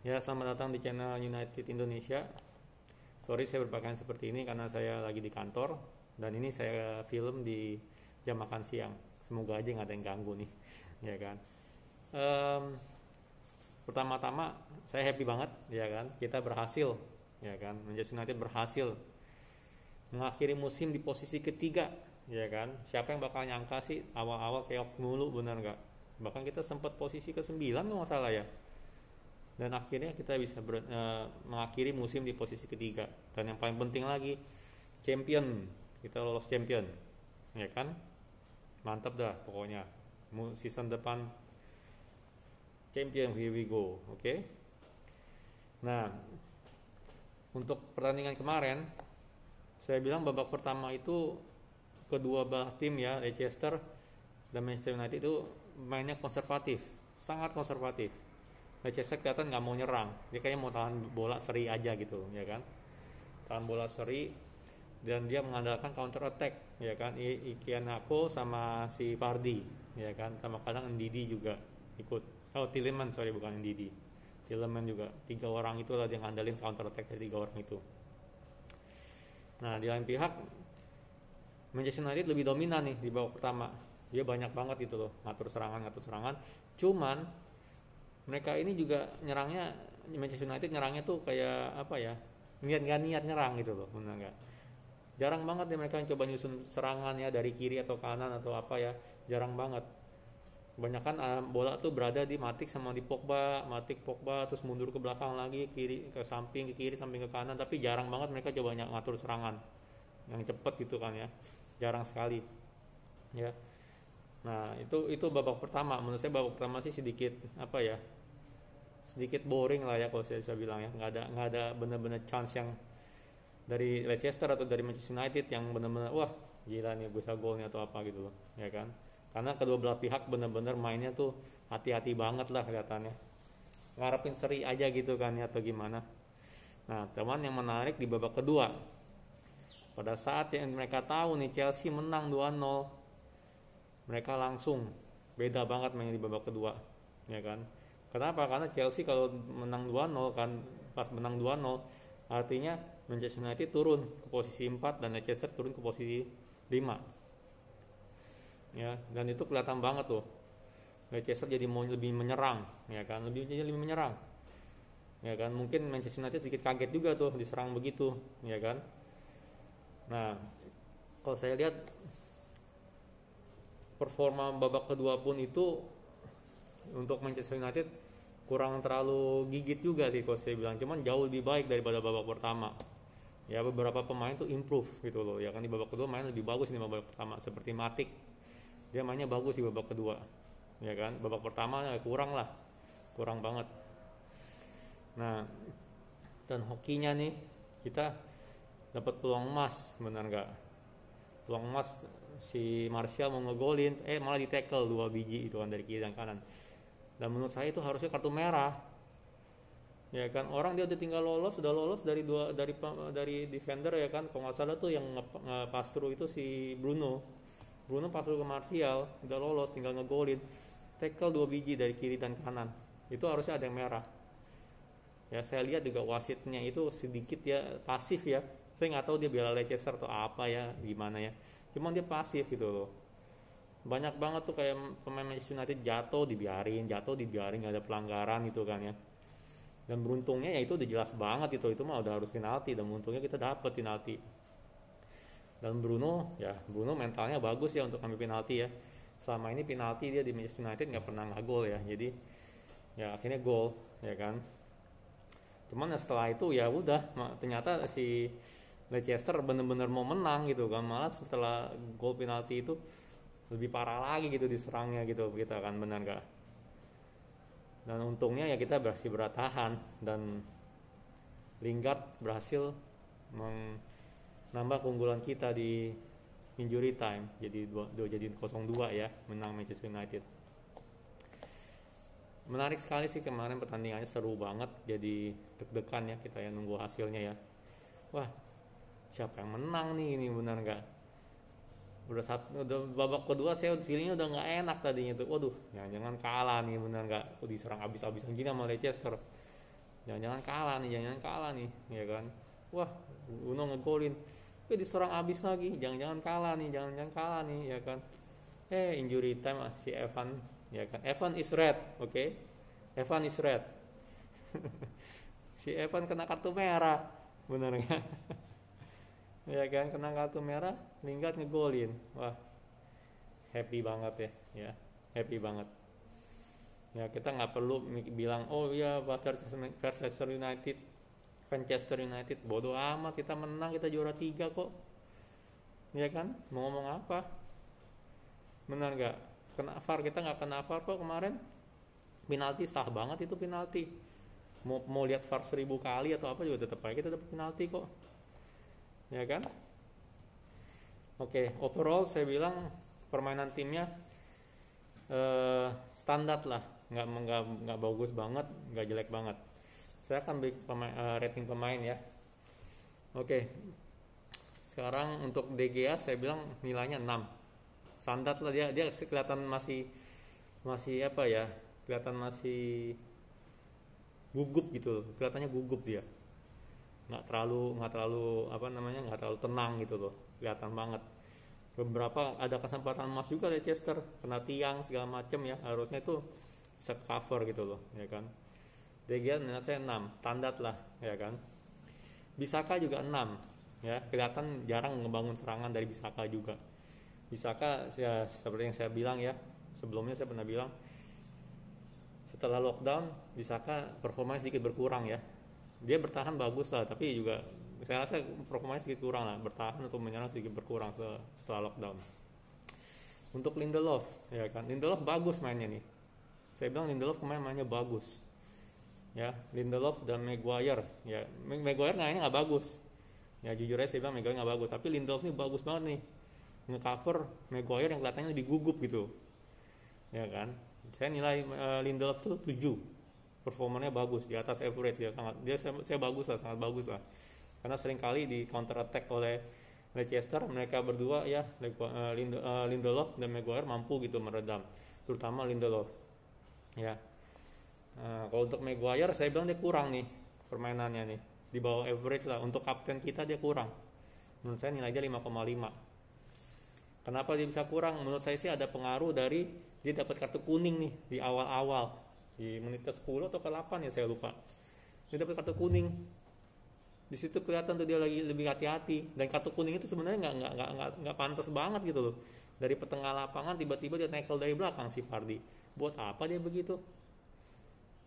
Ya, selamat datang di channel United Indonesia. Sorry saya berpakaian seperti ini karena saya lagi di kantor dan ini saya film di jam makan siang. Semoga aja nggak ada yang ganggu nih, ya kan. Em, Pertama-tama saya happy banget, ya kan. Kita berhasil, ya kan. Manchester United berhasil mengakhiri musim di posisi ketiga, ya kan. Siapa yang bakal nyangka sih awal-awal keok mulu, bener nggak? Bahkan kita sempat posisi ke-9 kalau nggak salah ya, dan akhirnya kita bisa mengakhiri musim di posisi ketiga. Dan yang paling penting lagi, champion, kita lolos champion, ya kan. Mantap dah pokoknya. Season depan champion, here we go. Oke. Nah, untuk pertandingan kemarin saya bilang babak pertama itu kedua belah tim ya, Leicester dan Manchester United itu mainnya konservatif, sangat konservatif. Leicester kelihatan nggak mau nyerang, dia kayaknya mau tahan bola seri aja gitu, ya kan. Tahan bola seri dan dia mengandalkan counter attack, ya kan. Ikianako sama si Vardy, ya kan, sama kadang Ndidi juga ikut. Oh, Tielemans, sorry, bukan Ndidi. Tielemans juga. 3 orang itulah yang ngandalin counter attack dari 3 orang itu. Nah, di lain pihak Manchester United lebih dominan nih di babak pertama. Dia banyak banget gitu loh, ngatur serangan. Cuman mereka ini juga nyerangnya, Manchester United nyerangnya tuh kayak apa ya, niat nyerang gitu loh, benar nggak? Jarang banget deh mereka yang coba nyusun serangan ya dari kiri atau kanan atau apa ya, jarang banget. Kebanyakan bola tuh berada di Matic sama di Pogba, terus mundur ke belakang lagi, kiri ke kiri samping ke kanan, tapi jarang banget mereka coba ngatur serangan yang cepet gitu kan ya, jarang sekali ya. Nah, itu babak pertama. Menurut saya babak pertama sih sedikit apa ya, sedikit boring lah ya kalau saya bisa bilang ya. Nggak ada benar-benar chance yang dari Leicester atau dari Manchester United yang benar-benar wah gila nih bisa gol nih atau apa gitu loh, ya kan. Karena kedua belah pihak benar-benar mainnya tuh hati-hati banget lah kelihatannya, ngarepin seri aja gitu kan ya atau gimana. Nah, teman yang menarik di babak kedua, pada saat yang mereka tahu nih Chelsea menang 2-0, mereka langsung beda banget mainnya di babak kedua, ya kan. Kenapa? Karena Chelsea kalau menang 2-0 kan, pas menang 2-0 artinya Manchester United turun ke posisi 4 dan Leicester turun ke posisi 5. Ya, dan itu kelihatan banget tuh. Leicester jadi mau lebih menyerang, ya kan, lebih menyerang. Ya kan, mungkin Manchester United sedikit kaget juga tuh diserang begitu, ya kan. Nah, kalau saya lihat performa babak kedua pun itu untuk Manchester United kurang terlalu gigit juga sih kalau saya bilang, cuman jauh lebih baik daripada babak pertama. Ya, beberapa pemain tuh improve gitu loh, ya kan. Di babak kedua main lebih bagus di babak pertama, seperti Matic, dia mainnya bagus di babak kedua, ya kan. Babak pertama kurang banget. Nah, dan hokinya nih kita dapat peluang emas, benar nggak? Peluang emas, si Martial mau ngegolin, malah di tackle 2 biji itu kan dari kiri dan kanan. Dan menurut saya itu harusnya kartu merah, ya kan. Orang dia udah lolos dari defender, ya kan. Kalau nggak salah tuh yang ngepas through itu si Bruno pas ke Martial, udah lolos tinggal ngegolin, tackle 2 biji dari kiri dan kanan, itu harusnya ada yang merah. Ya, saya lihat juga wasitnya itu sedikit ya pasif ya. Saya nggak tahu dia bela Leicester atau apa ya, gimana ya, cuman dia pasif gitu loh. Banyak banget tuh kayak pemain Manchester United jatuh dibiarin nggak ada pelanggaran gitu kan ya. Dan beruntungnya ya itu udah jelas banget itu mah udah harus penalti, dan beruntungnya kita dapet penalti. Dan Bruno mentalnya bagus ya untuk ambil penalti ya. Selama ini penalti dia di Manchester United nggak pernah nggak gol ya, jadi ya akhirnya gol, ya kan. Cuman setelah itu ya udah, ternyata si Leicester bener-bener mau menang gitu kan, malah setelah gol penalti itu lebih parah lagi gitu diserangnya gitu kita kan, benar gak. Dan untungnya ya kita berhasil bertahan dan Lingard berhasil menambah keunggulan kita di injury time, jadi 0-2 ya, menang Manchester United. Menarik sekali sih kemarin pertandingannya, seru banget, jadi deg-degan ya kita ya nunggu hasilnya ya. Wah, siapa yang menang nih ini, benar nggak? Udah babak kedua saya feelingnya udah nggak enak tadinya tuh. Waduh, jangan kalah nih, benar nggak? Diserang abis-abisan gini sama Leicester. jangan-jangan kalah nih, jangan-jangan kalah nih, ya kan. Wah, Bruno ngegolin, diserang abis lagi, jangan-jangan kalah nih, jangan-jangan kalah nih, ya kan. Injury time si Evan, ya kan. Evan is red, oke. Evan is red. Si Evan kena kartu merah, bener nggak? Ya kan, kena kartu merah, Lingard ngegolin. Wah, happy banget ya, happy banget. Ya, kita nggak perlu bilang, oh iya Manchester United, bodoh amat, kita menang, kita juara 3 kok. Ya kan, mau ngomong apa? Benar nggak? Kena VAR, kita nggak kena VAR kok kemarin. Penalti sah banget itu penalti. Mau lihat VAR 1000 kali atau apa juga tetap aja kita dapat penalti kok. Ya kan? Oke, overall saya bilang permainan timnya standar lah, nggak bagus banget, nggak jelek banget. Saya akan beri rating pemain ya. Oke, sekarang untuk De Gea saya bilang nilainya 6. Standar lah, dia kelihatan masih apa ya, kelihatan masih gugup gitu, kelihatannya gugup dia. Nggak terlalu tenang gitu loh, kelihatan banget. Beberapa ada kesempatan emas juga Leicester, kena tiang segala macam ya, harusnya itu bisa cover gitu loh, ya kan. De Gea menurut saya 6, standar lah, ya kan. Bisaka juga 6, ya, kelihatan jarang ngebangun serangan dari Bisaka juga. Bisaka ya, seperti yang saya bilang ya, sebelumnya saya pernah bilang, setelah lockdown Bisaka performanya sedikit berkurang ya. Dia bertahan bagus lah, tapi juga saya rasa performanya sedikit kurang lah, bertahan atau menyerang sedikit berkurang setelah lockdown. Untuk Lindelof, ya kan, Lindelof bagus mainnya nih. Saya bilang Lindelof mainnya bagus. Ya, Lindelof dan Maguire, ya, Maguire nggak bagus. Ya, jujur aja saya bilang Maguire nggak bagus, tapi Lindelof ini bagus banget nih, ngecover Maguire yang kelihatannya lebih gugup gitu. Ya kan, saya nilai Lindelof tuh 7, performanya bagus, di atas average ya, saya bagus lah, sangat bagus lah. Karena seringkali di counter attack oleh Leicester, mereka berdua ya, Lindelof dan Maguire mampu gitu meredam, terutama Lindelof. Ya. Kalau untuk Maguire saya bilang dia kurang nih permainannya nih, di bawah average lah, untuk kapten kita dia kurang. Menurut saya nilai dia 5,5. Kenapa dia bisa kurang? Menurut saya sih ada pengaruh dari dia dapat kartu kuning nih di awal-awal, di menit ke 10 atau ke 8 ya saya lupa. Dia dapat kartu kuning. Di situ kelihatan tuh dia lagi lebih hati-hati, dan kartu kuning itu sebenarnya nggak pantas banget gitu loh. Dari petengah lapangan tiba-tiba dia tackle dari belakang si Vardy. Buat apa dia begitu?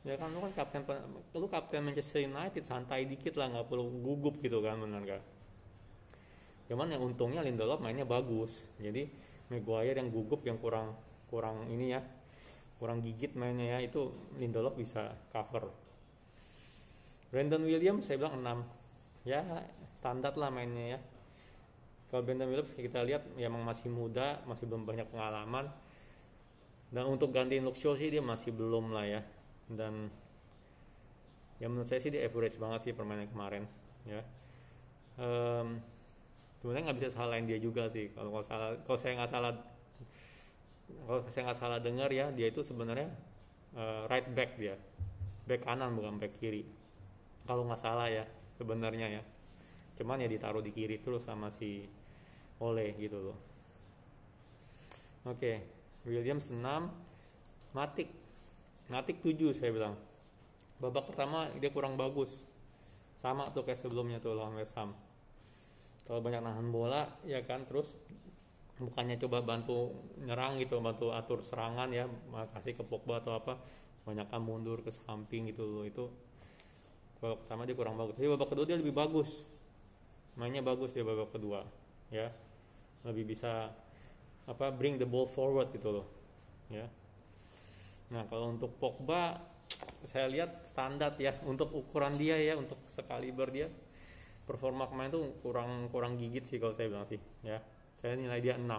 Ya kan, lu kapten Manchester United, santai dikit lah, nggak perlu gugup gitu kan, benar gak? Cuman yang untungnya Lindelof mainnya bagus, jadi Maguire yang gugup, yang kurang ini ya, kurang gigit mainnya ya, itu Lindelof bisa cover. Brandon Williams saya bilang 6, ya standar lah mainnya ya. Kalau Brandon Williams kita lihat ya, emang masih muda, masih belum banyak pengalaman, dan untuk gantiin Luke Shaw sih dia masih belum lah ya. Dan ya menurut saya sih dia average banget sih permainan kemarin ya. Sebenarnya nggak bisa salahin dia juga sih, kalau saya nggak salah dengar ya, dia itu sebenarnya right back, dia back kanan bukan back kiri kalau nggak salah ya sebenarnya ya. Cuman ya ditaruh di kiri terus sama si Ole gitu loh. Oke, Williams 6, Matic 7 saya bilang. Babak pertama dia kurang bagus, sama tuh kayak sebelumnya tuh lawan West Ham. Kalau banyak nahan bola ya kan, terus bukannya coba bantu nyerang gitu, bantu atur serangan ya, kasih ke Pogba atau apa, banyakkan mundur ke samping gitu loh. Itu babak pertama dia kurang bagus. Tapi babak kedua dia lebih bagus, mainnya bagus dia babak kedua ya, lebih bisa bring the ball forward gitu loh ya. Nah, kalau untuk Pogba saya lihat standar ya, untuk ukuran dia ya, untuk sekaliber dia, performa kemarin tuh kurang gigit sih kalau saya bilang sih ya. Saya nilai dia 6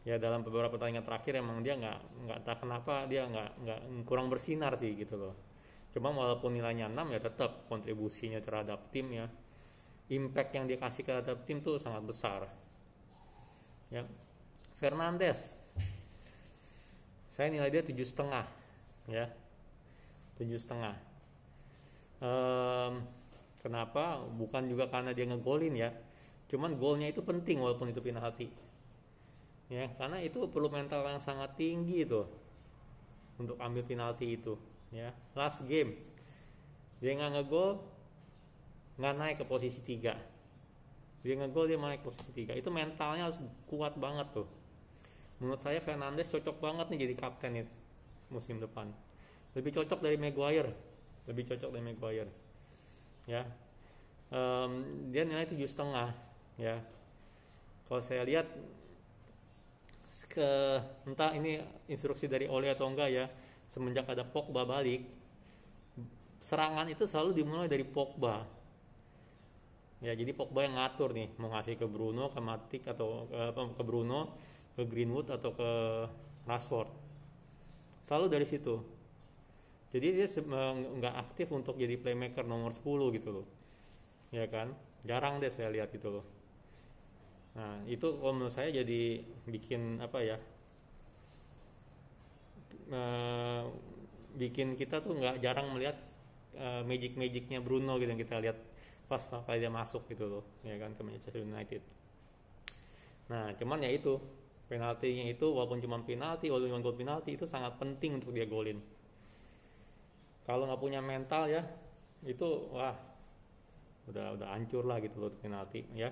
ya. Dalam beberapa pertandingan terakhir emang dia nggak tahu kenapa dia nggak kurang bersinar sih gitu loh. Cuma walaupun nilainya 6 ya, tetap kontribusinya terhadap tim ya, impact yang dia kasih terhadap tim tuh sangat besar ya. Fernandes saya nilai dia 7,5 ya, 7,5. Em, Kenapa? Bukan juga karena dia ngegolin ya, cuman golnya itu penting walaupun itu penalti ya, karena itu perlu mental yang sangat tinggi tuh untuk ambil penalti itu ya. Last game dia nggak ngegol, nggak naik ke posisi 3. Dia ngegol, dia naik ke posisi 3. Itu mentalnya harus kuat banget tuh. Menurut saya Fernandes cocok banget nih jadi kapten nih musim depan. Lebih cocok dari Maguire. Lebih cocok dari Maguire. Ya. Dia nilai 7,5 ya. Kalau saya lihat entah ini instruksi dari Ole atau enggak ya, semenjak ada Pogba balik, serangan itu selalu dimulai dari Pogba. Ya, jadi Pogba yang ngatur nih, mau ngasih ke Bruno, ke Matic atau ke Bruno, ke Greenwood atau ke Rashford. Selalu dari situ. Jadi dia nggak aktif untuk jadi playmaker nomor 10 gitu loh. Ya kan? Jarang deh saya lihat itu loh. Nah, itu kalau menurut saya jadi bikin apa ya? Bikin kita tuh nggak jarang melihat magic-magicnya Bruno gitu yang kita lihat pas kali dia masuk gitu loh, ya kan, ke Manchester United. Nah, cuman ya itu penaltinya itu walaupun cuma penalti, walaupun cuma gol penalti itu sangat penting untuk dia golin. Kalau nggak punya mental ya, itu wah udah hancur lah gitu loh penalti ya.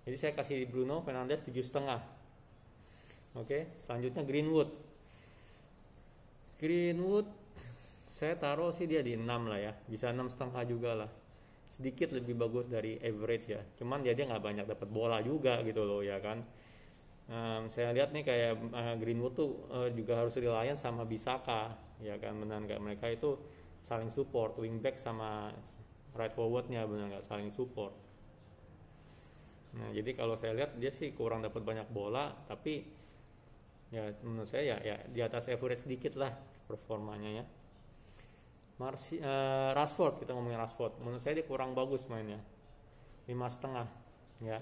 Jadi saya kasih Bruno Fernandes 7,5. Oke, selanjutnya Greenwood. Greenwood saya taruh sih dia di 6 lah ya, bisa 6,5 juga lah. Sedikit lebih bagus dari average ya, cuman dia nggak banyak dapat bola juga gitu loh ya kan. Saya lihat nih kayak Greenwood tuh juga harus reliant sama Bisaka ya kan, benar nggak, mereka itu saling support, wingback sama right forwardnya benar nggak saling support. Nah jadi kalau saya lihat dia sih kurang dapat banyak bola, tapi ya menurut saya ya di atas average sedikit lah performanya ya. Rashford, kita ngomongin Rashford, menurut saya dia kurang bagus mainnya, 5,5 ya.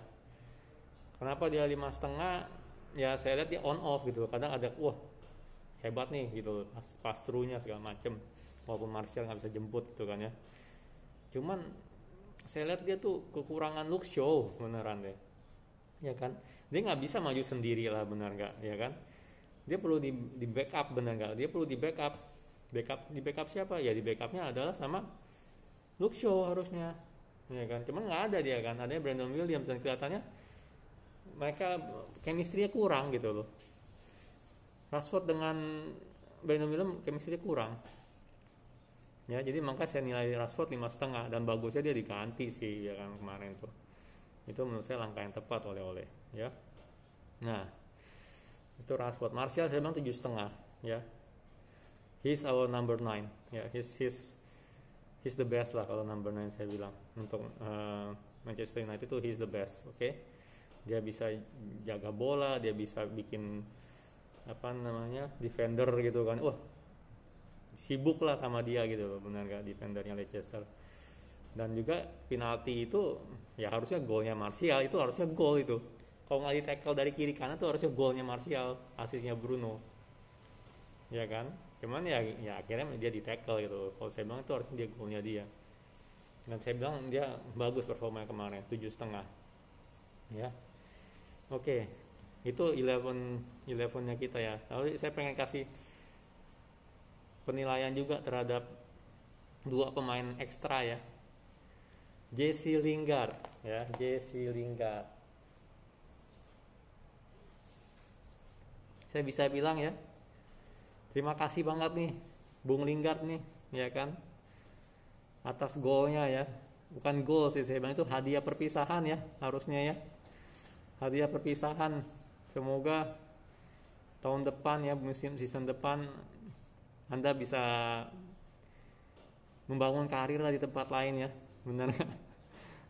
Kenapa dia 5,5? Ya saya lihat dia on off gitu, kadang ada wah hebat nih gitu, pas through-nya segala macem, walaupun Martial nggak bisa jemput gitu kan ya. Cuman saya lihat dia tuh kekurangan look show beneran deh, ya kan. Dia nggak bisa maju sendiri lah, benar nggak ya kan. Dia perlu di backup, benar nggak, dia perlu di backup. Di backup siapa? Ya di backupnya adalah sama Luke Shaw harusnya, ya kan. Cuman nggak ada dia kan, adanya Brandon Williams dan kelihatannya mereka chemistry-nya kurang gitu loh. Rashford dengan Brandon Williams chemistry-nya kurang. Ya jadi makanya saya nilai Rashford 5,5 dan bagusnya dia diganti sih ya kan kemarin tuh. Itu menurut saya langkah yang tepat oleh ya. Nah itu Rashford. Martial saya bilang 7,5 ya. He's our number 9 ya, he's the best lah kalau number 9 saya bilang untuk Manchester United itu he's the best. Oke. Dia bisa jaga bola, dia bisa bikin apa namanya defender gitu kan, wah sibuk lah sama dia gitu loh, benar gak defendernya Leicester. Dan juga penalti itu ya harusnya golnya Martial, itu harusnya gol itu. Kalau nggak di tackle dari kiri kanan tuh harusnya golnya Martial, asisnya Bruno ya kan. Cuman ya akhirnya dia di tackle gitu. Kalau saya bilang itu harusnya dia golnya dia. Dan saya bilang dia bagus performanya kemarin 7,5 ya. Oke, itu 11-nya kita ya. Lalu saya pengen kasih penilaian juga terhadap dua pemain ekstra ya. Jesse Lingard ya, Jesse Lingard. Saya bisa bilang ya, terima kasih banget nih Bung Lingard nih ya kan, atas golnya ya. Bukan gol sih, saya bilang itu hadiah perpisahan ya, harusnya ya, hadiah perpisahan. Semoga tahun depan ya, season depan Anda bisa membangun karir lah di tempat lain ya, benar gak?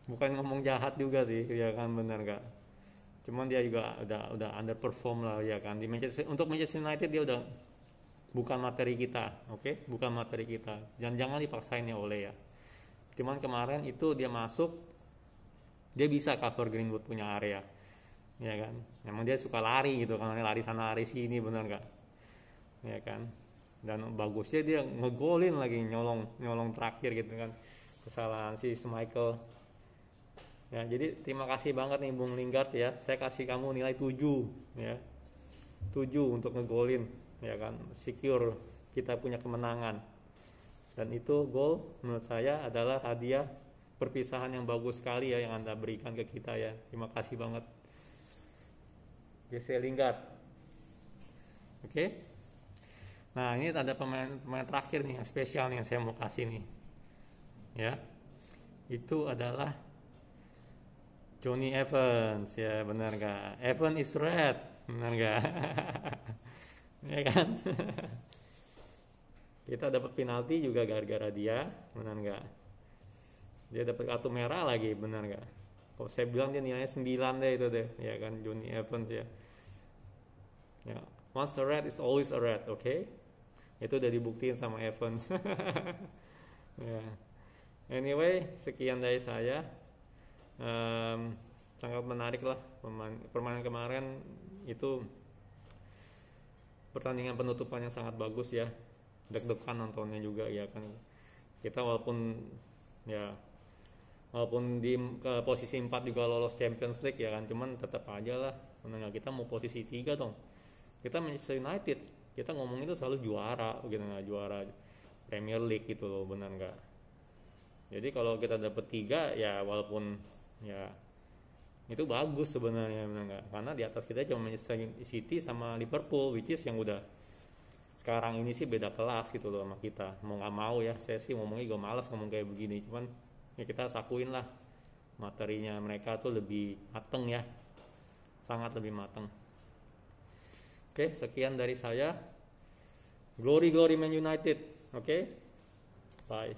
Bukan ngomong jahat juga sih ya kan, benar gak? Cuman dia juga udah underperform lah ya kan, untuk Manchester United dia udah bukan materi kita, oke? Bukan materi kita. Jangan dipaksain ya oleh ya. Cuman kemarin itu dia masuk, dia bisa cover Greenwood punya area, ya kan? Memang dia suka lari gitu, kan lari sana lari sini, benar nggak? Ya kan? Dan bagusnya dia ngegolin lagi, nyolong terakhir gitu kan, kesalahan si Schmeichel. Ya, jadi terima kasih banget nih Bung Lingard ya. Saya kasih kamu nilai 7 ya. 7 untuk ngegolin ya kan, secure kita punya kemenangan. Dan itu gol menurut saya adalah hadiah perpisahan yang bagus sekali ya yang Anda berikan ke kita ya. Terima kasih banget Jesse Lingard. Oke. Nah, ini ada pemain terakhir nih yang spesial nih yang saya mau kasih nih. Ya. Itu adalah Jonny Evans ya, benar gak? Evans is red, benar gak? Ya kan? Kita dapat penalti juga gara-gara dia, benar gak? Dia dapat kartu merah lagi, benar gak? Kalau saya bilang dia nilainya 9 deh itu deh, ya kan, Jonny Evans ya. Ya, once a red is always a red, oke? Okay? Itu udah dibuktiin sama Evans. Ya. Anyway, sekian dari saya. Sangat menarik lah permainan kemarin itu, pertandingan penutupan yang sangat bagus ya, deg-degan nontonnya juga ya kan. Kita walaupun di posisi 4 juga lolos Champions League ya kan, cuman tetap aja lah kita mau posisi 3 dong. Kita Manchester United, kita ngomong itu selalu juara gitu, nggak juara Premier League gitu loh, benar nggak? Jadi kalau kita dapet 3 ya walaupun ya itu bagus sebenarnya, benar nggak? Karena di atas kita cuma Manchester City sama Liverpool, which is yang udah sekarang ini sih beda kelas gitu loh sama kita. Mau nggak mau ya, saya sih ngomongnya juga malas ngomong kayak begini, cuman ya kita sakuin lah, materinya mereka tuh lebih mateng ya, sangat lebih mateng. Oke, sekian dari saya. Glory Man United. Oke, bye.